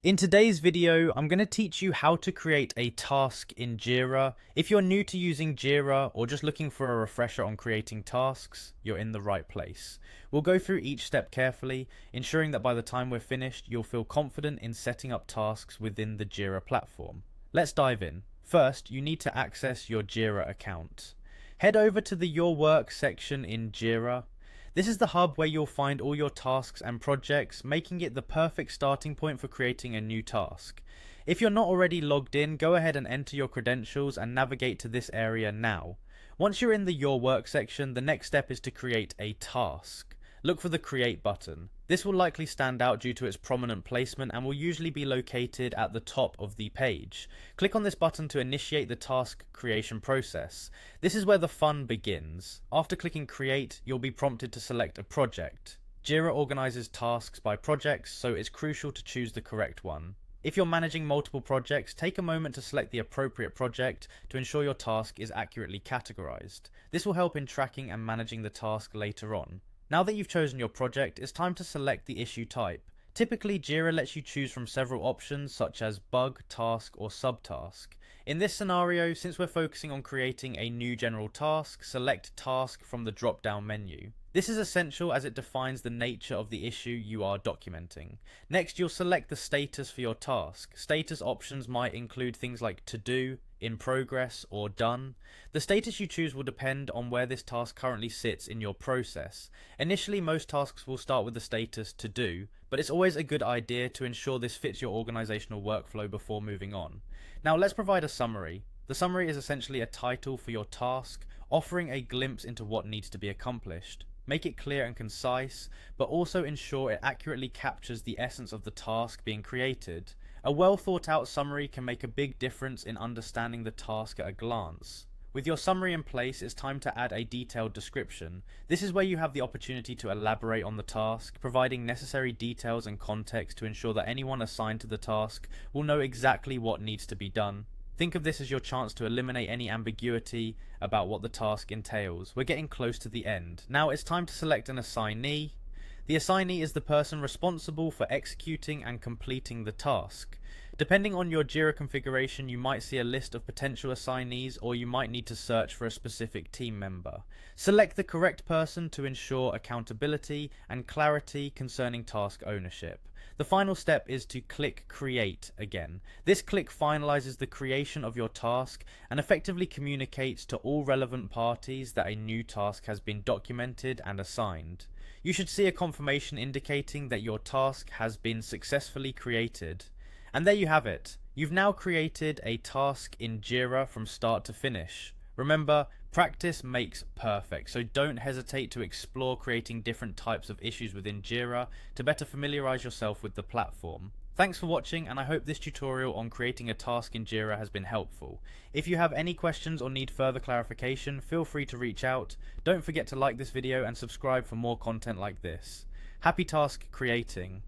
In today's video, I'm going to teach you how to create a task in Jira. If you're new to using Jira or just looking for a refresher on creating tasks, you're in the right place. We'll go through each step carefully, ensuring that by the time we're finished, you'll feel confident in setting up tasks within the Jira platform. Let's dive in. First, you need to access your Jira account. Head over to the Your Work section in Jira. This is the hub where you'll find all your tasks and projects, making it the perfect starting point for creating a new task. If you're not already logged in, go ahead and enter your credentials and navigate to this area now. Once you're in the Your Work section, the next step is to create a task. Look for the Create button. This will likely stand out due to its prominent placement and will usually be located at the top of the page. Click on this button to initiate the task creation process. This is where the fun begins. After clicking Create, you'll be prompted to select a project. Jira organizes tasks by projects, so it's crucial to choose the correct one. If you're managing multiple projects, take a moment to select the appropriate project to ensure your task is accurately categorized. This will help in tracking and managing the task later on. Now that you've chosen your project, it's time to select the issue type. Typically, Jira lets you choose from several options such as bug, task, or subtask. In this scenario, since we're focusing on creating a new general task, select task from the drop-down menu. This is essential as it defines the nature of the issue you are documenting. Next, you'll select the status for your task. Status options might include things like to do, in progress, or done. The status you choose will depend on where this task currently sits in your process. Initially, most tasks will start with the status to do, but it's always a good idea to ensure this fits your organizational workflow before moving on. Now let's provide a summary. The summary is essentially a title for your task, offering a glimpse into what needs to be accomplished. Make it clear and concise, but also ensure it accurately captures the essence of the task being created. A well thought out summary can make a big difference in understanding the task at a glance. With your summary in place, it's time to add a detailed description. This is where you have the opportunity to elaborate on the task, providing necessary details and context to ensure that anyone assigned to the task will know exactly what needs to be done. Think of this as your chance to eliminate any ambiguity about what the task entails. We're getting close to the end. Now it's time to select an assignee. The assignee is the person responsible for executing and completing the task. Depending on your Jira configuration, you might see a list of potential assignees, or you might need to search for a specific team member. Select the correct person to ensure accountability and clarity concerning task ownership. The final step is to click Create again. This click finalizes the creation of your task and effectively communicates to all relevant parties that a new task has been documented and assigned. You should see a confirmation indicating that your task has been successfully created. And there you have it. You've now created a task in Jira from start to finish. Remember, practice makes perfect, so don't hesitate to explore creating different types of issues within Jira to better familiarize yourself with the platform. Thanks for watching, and I hope this tutorial on creating a task in Jira has been helpful. If you have any questions or need further clarification, feel free to reach out. Don't forget to like this video and subscribe for more content like this. Happy task creating!